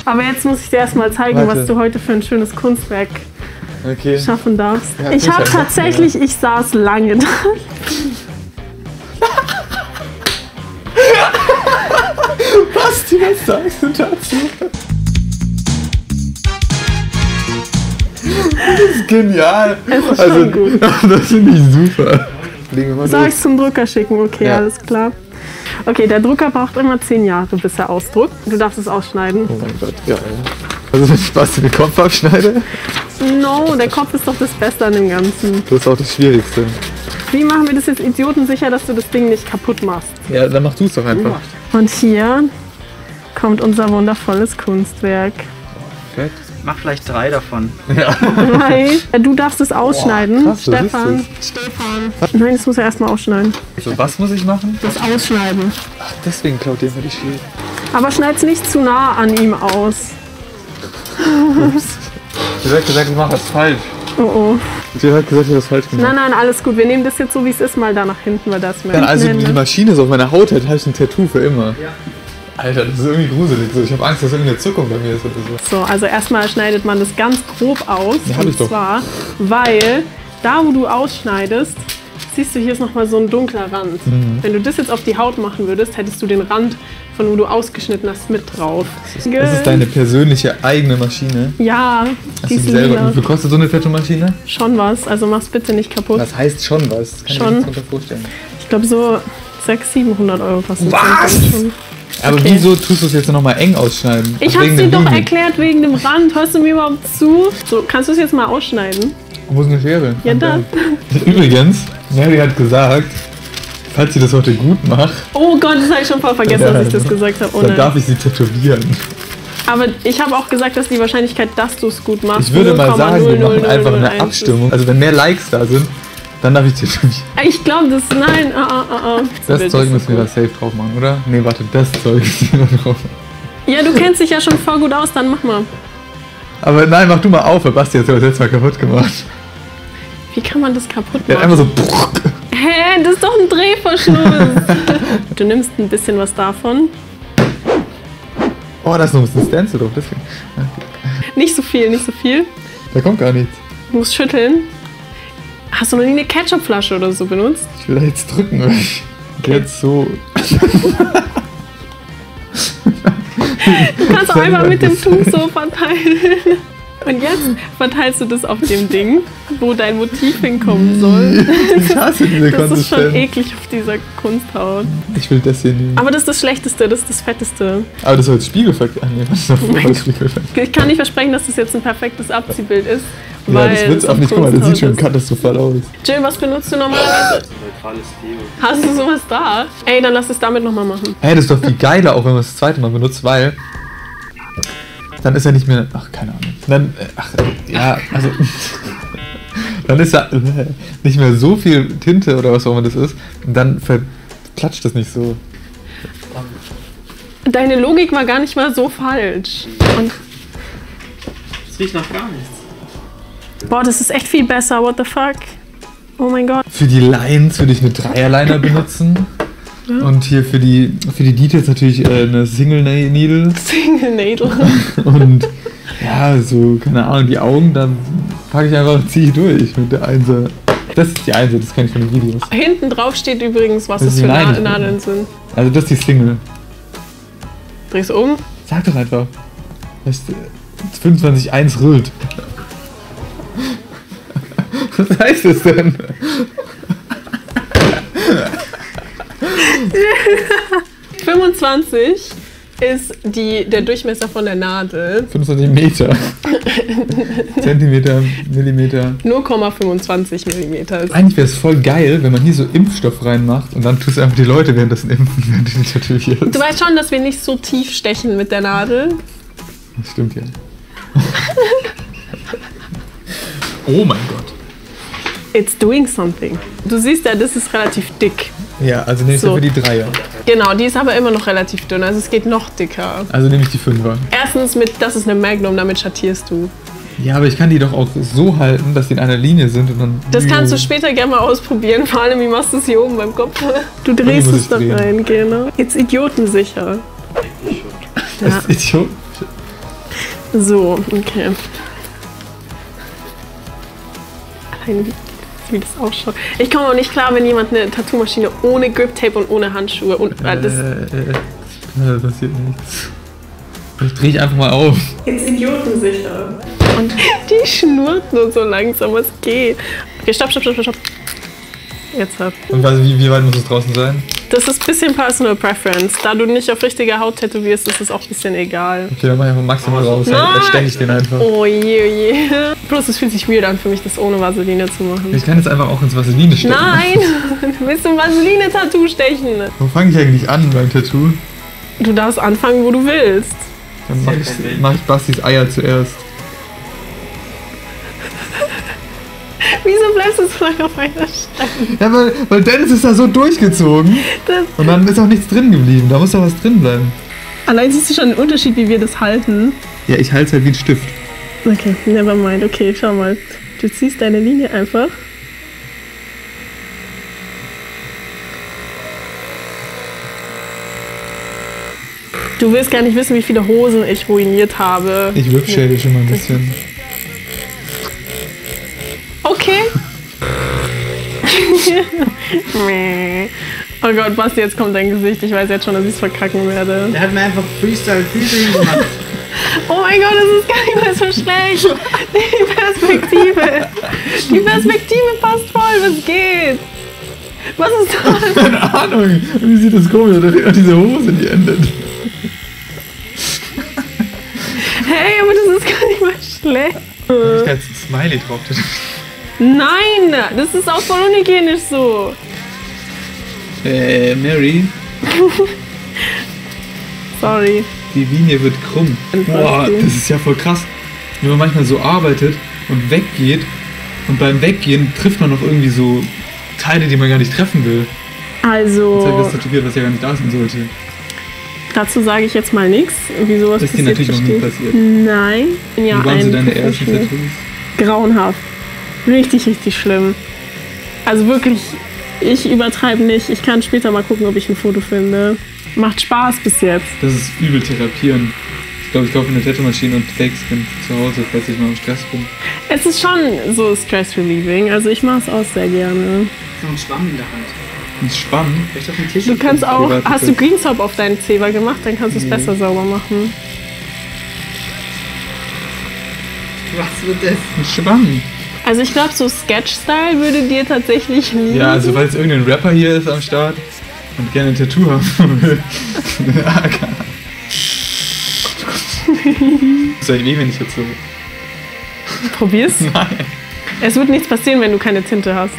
Aber jetzt muss ich dir erstmal zeigen, was du heute für ein schönes Kunstwerk schaffen darfst. Ja, ich habe tatsächlich, ich saß lange da. Basti, was sagst du dazu? Das ist genial. Es ist schon gut. Das finde ich super. Soll ich zum Drucker schicken? Okay, alles klar. Okay, der Drucker braucht immer 10 Jahre, bis er ausdruckt. Du darfst es ausschneiden. Oh mein Gott, geil. Also wenn ich Basti den Kopf abschneide? No, der Kopf ist doch das Beste an dem Ganzen. Das ist auch das Schwierigste. Wie machen wir das jetzt idiotensicher, dass du das Ding nicht kaputt machst? Ja, dann mach du es doch einfach. Und hier kommt unser wundervolles Kunstwerk. Okay. Mach vielleicht 3 davon. Ja. Nein, du darfst es ausschneiden. Boah, krass, Stefan. Nein, das muss er erstmal ausschneiden. So, was muss ich machen? Das Ausschneiden. Ach, deswegen klaut ihr immer die Schäden. Aber schneid's nicht zu nah an ihm aus. Sie hat gesagt, ich mache was falsch. Oh oh. Sie hat gesagt, ich habe was falsch gemacht. Nein, alles gut. Wir nehmen das jetzt so, wie es ist, mal da nach hinten, weil das mehr. Also die Maschine so auf meiner Haut hat, habe ich ein Tattoo für immer. Ja. Alter, das ist irgendwie gruselig. Ich habe Angst, dass irgendeine Zuckung bei mir ist oder so. So, also erstmal schneidet man das ganz grob aus. Ja, hab ich doch. Und zwar, weil da, wo du ausschneidest, siehst du, hier ist nochmal so ein dunkler Rand. Wenn du das jetzt auf die Haut machen würdest, hättest du den Rand, von wo du ausgeschnitten hast, mit drauf. Das ist deine persönliche eigene Maschine? Ja, die ist selber. Wie viel kostet so eine Tattoo-Maschine? Schon was, also mach's bitte nicht kaputt. Was heißt schon was? Das kann ich mir nicht vorstellen. Ich glaube so 600-700 Euro kostet was? Aber wieso tust du es jetzt nochmal eng ausschneiden? Ich hab's dir doch erklärt wegen dem Rand. Hörst du mir überhaupt zu? So, kannst du es jetzt mal ausschneiden? Wo ist eine Schere? Ja, da. Übrigens, Mary hat gesagt, falls sie das heute gut macht. Oh Gott, das habe ich schon voll vergessen, dass ich das gesagt habe. Oh, dann darf ich sie tätowieren. Aber ich habe auch gesagt, dass die Wahrscheinlichkeit, dass du es gut machst, ich würde mal sagen, wir machen einfach eine Abstimmung. Also wenn mehr Likes da sind, dann darf ich tätowieren. Ich glaube, das... Nein, Das Zeug müssen wir da safe drauf machen, oder? Nee, warte, das Zeug ist hier noch drauf. Ja, du kennst dich ja schon voll gut aus, dann mach mal. Aber nein, mach du mal auf, weil Basti hat es letztes Mal kaputt gemacht. Wie kann man das kaputt machen? Der hat einfach so... Hä, das ist doch ein Drehverschluss. Du nimmst ein bisschen was davon. Oh, da ist noch ein bisschen Stencil drauf, deswegen. Nicht so viel, nicht so viel. Da kommt gar nichts. Du musst schütteln. Hast du noch nie eine Ketchupflasche oder so benutzt? Ich will da jetzt drücken, weil ich jetzt so... Du kannst auch einfach mit dem Tuch so verteilen. Und jetzt verteilst du das auf dem Ding, wo dein Motiv hinkommen soll. Ich hasse diese Konsistenz. Das ist schon eklig auf dieser Kunsthaut. Ich will das hier nehmen. Aber das ist das Schlechteste, das ist das Fetteste. Aber das soll jetzt Spiegelverkehr annehmen. Ich kann nicht versprechen, dass das jetzt ein perfektes Abziehbild ist. Ja, das wird's auch nicht. Guck mal, das sieht schon katastrophal aus. Jill, was benutzt du normalerweise? Neutrales Deo. Hast du sowas da? Ey, dann lass es damit nochmal machen. Hey, das ist doch viel geiler, auch wenn man es das zweite Mal benutzt, weil... Dann ist er nicht mehr... Ach, keine Ahnung. Dann... ja, also... Dann ist ja nicht mehr so viel Tinte oder was auch immer das ist. Und dann verklatscht das nicht so. Deine Logik war gar nicht mal so falsch. Und es riecht nach gar nichts. boah, das ist echt viel besser. What the fuck? Oh mein Gott. Für die Lines würde ich eine Dreierliner benutzen. Ja. Und hier für die Details natürlich eine Single Needle. Single Needle. Und ja, so, keine Ahnung, die Augen, dann packe ich einfach, ziehe ich durch mit der Einser. Das ist die Einser, das kenne ich von den Videos. Hinten drauf steht übrigens, was das für Nadeln sind. Also das ist die Single. Dreh's um. Sag doch einfach. Das ist 25,1 Rült. Was heißt das denn? 25 ist der Durchmesser von der Nadel. 25 Meter. Zentimeter, Millimeter. 0,25 Millimeter. Eigentlich wäre es voll geil, wenn man hier so Impfstoff reinmacht und dann tust du einfach die Leute währenddessen impfen, während die tätowierst. Du weißt schon, dass wir nicht so tief stechen mit der Nadel. Das stimmt ja. Oh mein Gott. It's doing something. Du siehst ja, das ist relativ dick. Ja, also nehme ich dafür die Dreier. Genau, die ist aber immer noch relativ dünn, also es geht noch dicker. Also nehme ich die Fünfer. Erstens, das ist eine Magnum, damit schattierst du. Ja, aber ich kann die doch auch so halten, dass die in einer Linie sind und dann... Das kannst du später gerne mal ausprobieren, vor allem, wie machst du es hier oben beim Kopf? Du drehst es da rein, genau. Jetzt idiotensicher. Ja. Das ist Idioten. So, okay. Allein wie das ausschaut. Ich komme auch nicht klar, wenn jemand eine Tattoo-Maschine ohne Grip-Tape und ohne Handschuhe und Da passiert nichts. Ich drehe ich einfach mal auf. Jetzt idiotensicher. Und die schnurrt nur so langsam, es geht. Okay, stopp. Jetzt ab. Und wie weit muss es draußen sein? Das ist ein bisschen Personal Preference. Da du nicht auf richtige Haut tätowierst, ist es auch ein bisschen egal. Okay, dann mach ich einfach maximal raus. Dann stände ich den einfach. Oh je. Bloß es fühlt sich weird an für mich, das ohne Vaseline zu machen. Ich kann jetzt einfach auch ins Vaseline stechen. Nein! Willst du ein Vaseline-Tattoo stechen? Wo fange ich eigentlich an beim Tattoo? Du darfst anfangen, wo du willst. Dann mach ich Bastis Eier zuerst. Wieso bleibst du so lange auf einer Stelle? Ja, weil Dennis ist da so durchgezogen und dann ist auch nichts drin geblieben. Da muss doch was drin bleiben. Allein siehst du schon den Unterschied, wie wir das halten. Ja, ich halte es halt wie ein Stift. Okay, never mind. Okay, schau mal. Du ziehst deine Linie einfach. Du willst gar nicht wissen, wie viele Hosen ich ruiniert habe. Ich whipshade schon mal ein bisschen. Okay. Oh Gott, Basti, jetzt kommt dein Gesicht. Ich weiß jetzt schon, dass ich es verkacken werde. Der hat mir einfach Freestyle-Featuring gemacht. Oh mein Gott, das ist gar nicht mehr so schlecht. Die Perspektive passt voll. Was geht? Was ist das? Keine Ahnung. Wie sieht das komisch aus? Da fehlt noch diese Hose, die endet. Hey, aber das ist gar nicht mehr schlecht. Ich da jetzt ein Smiley drauf. Nein, das ist auch voll unhygienisch so. Mary, Sorry. die Linie wird krumm. Boah, das ist ja voll krass. Wenn man manchmal so arbeitet und weggeht und beim Weggehen trifft man noch irgendwie so Teile, die man gar nicht treffen will. Jetzt habe ich Also, was tätowiert, was ja gar nicht da sein sollte. dazu sage ich jetzt mal nichts. Wie sowas Das ist dir passiert, natürlich noch nie verstehe ich. passiert. Nein. Ja, Wie waren so ein deine ersten Professional. Tattoos? Grauenhaft. Richtig, richtig schlimm. Also wirklich, ich übertreibe nicht. Ich kann später mal gucken, ob ich ein Foto finde. Macht Spaß bis jetzt. Das ist übel therapieren. Ich glaube, ich kaufe eine Tattoo-Maschine und Fake-Skin zu Hause, falls ich mal im Stress bin. Es ist schon so stress-relieving. Also ich mache es auch sehr gerne. So ein Schwamm in der Hand. Ein Schwamm. Vielleicht auf den Tisch. Du kannst auch, Warte, hast du Green Soap auf deinen Zebra gemacht, dann kannst du es Nee. besser sauber machen. Was wird das? Ein Schwamm. Also ich glaube, so Sketch-Style würde dir tatsächlich liegen. Ja, also falls irgendein Rapper hier ist am Start und gerne ein Tattoo haben will. Ist euch weh, wenn ich jetzt so... Probier's. Nein. Es wird nichts passieren, wenn du keine Tinte hast.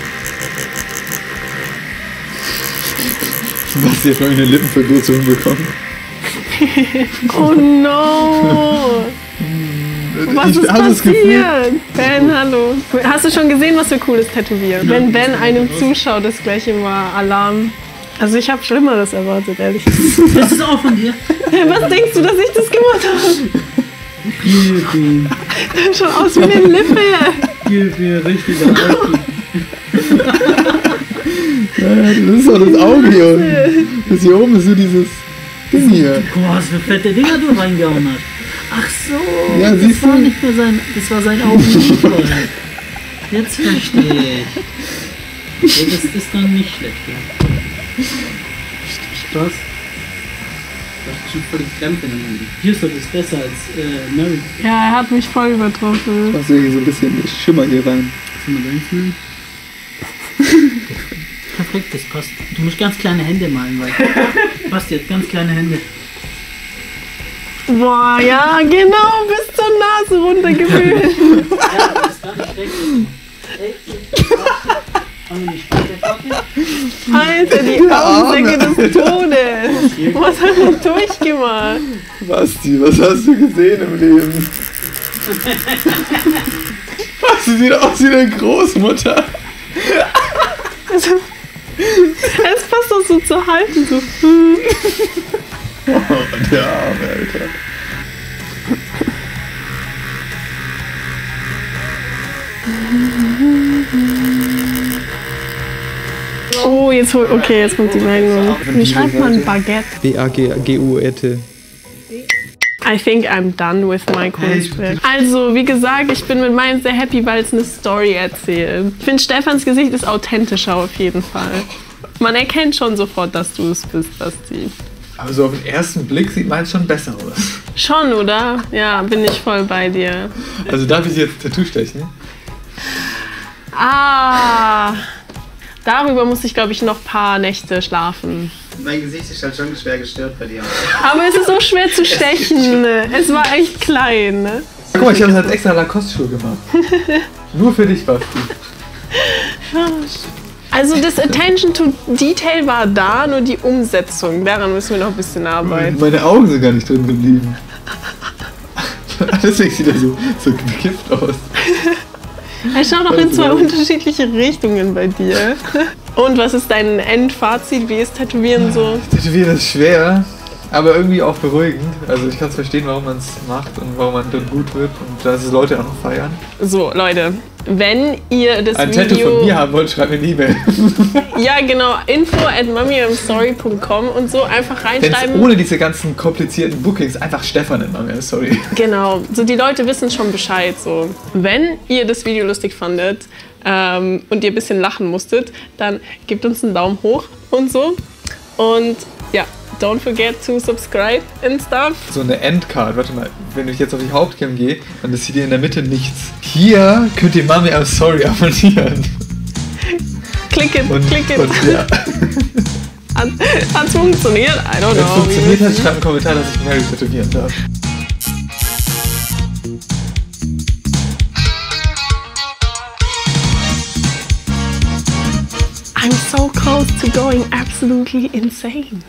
Was ihr für irgendeine Lippenverkürzung bekommen. Oh no! Was ist passiert? Ben, hallo. Hast du schon gesehen, was wir Cooles tätowieren? Wenn Ben einem zuschaut, ist gleich immer Alarm. Also ich habe Schlimmeres erwartet, ehrlich. Das ist auch von dir. Was denkst du, dass ich das gemacht habe? Gib Das schaut aus wie eine Lippe. mir richtiger Alkohol. Das ist doch das Auge hier unten. Das hier oben ist so dieses Ding hier. Boah, was für fette Dinger du reingehauen hast. Ach so, Ja, siehst das war du? nicht mehr das war sein Augenlider. Jetzt verstehe ich. Ja, das ist dann nicht schlecht. Ja. Was? Das ist schon völlig Krämpfe in den Händen. Houston ist besser als Mary. Ja, er hat mich voll übertroffen. Machst du hier so ein bisschen Schimmer hier rein. Kannst du mal reinfühlen? Perfekt, das passt. Du musst ganz kleine Hände malen, weil passt jetzt ganz kleine Hände. Boah, ja, genau, bis zur Nase runtergewühlt. Ja, das ist gar nicht schlecht. Hey, haben wir die Speicherkarte? Alter, die Augensäcke des Todes. Was hat er durchgemacht? Basti, was hast du gesehen im Leben? Basti sieht aus wie eine Großmutter. Also, es passt doch so zu halten. So. Oh, der Arme, Alter. Oh, jetzt okay, jetzt kommt die Meldung. Wie schreibt man Baguette? B-A-G-U-E-T. I think I'm done with my Kunstwerk. Also, wie gesagt, ich bin mit meinem sehr happy, weil es eine Story erzählt. Ich finde, Stefans Gesicht ist authentischer auf jeden Fall. Man erkennt schon sofort, dass du es bist, Basti. Aber so auf den ersten Blick sieht meins schon besser aus. Schon, oder? Ja, bin ich voll bei dir. Also darf ich sie jetzt Tattoo stechen? Ah, darüber muss ich, glaube ich, noch ein paar Nächte schlafen. Mein Gesicht ist halt schon schwer gestört bei dir. Aber es ist so schwer zu stechen. Es war echt klein. Ne? Guck mal, ich habe halt extra Lacoste-Schuhe gemacht. Nur für dich, Basti. Also das Attention to Detail war da, nur die Umsetzung. Daran müssen wir noch ein bisschen arbeiten. Meine Augen sind gar nicht drin geblieben. Deswegen sieht er so gekippt aus. Er schaut doch in zwei unterschiedliche Richtungen bei dir. Und was ist dein Endfazit? Wie ist Tätowieren so? Tätowieren ist schwer, aber irgendwie auch beruhigend. Also ich kann es verstehen, warum man es macht und warum man dann gut wird und dass es Leute auch noch feiern. So, Leute, wenn ihr das ein Video... Tattoo von mir haben wollt, schreibt mir eine E-Mail. Ja, genau. info@mummyimsorry.com und so einfach reinschreiben. Wenn's ohne diese ganzen komplizierten Bookings einfach Stefan in Mummy Sorry. Genau. So, die Leute wissen schon Bescheid. So. Wenn ihr das Video lustig fandet und ihr ein bisschen lachen musstet, dann gebt uns einen Daumen hoch und so. Und ja, don't forget to subscribe and stuff. So eine Endcard, warte mal, wenn ich jetzt auf die Hauptcam gehe, dann ist hier in der Mitte nichts. Hier könnt ihr Mummy I'm Sorry abonnieren. Click it. Und ja. Hat's funktioniert? I don't know. Wenn es funktioniert hat, schreibt einen Kommentar, dass ich Mary tätowieren darf. I'm so close to going absolutely insane.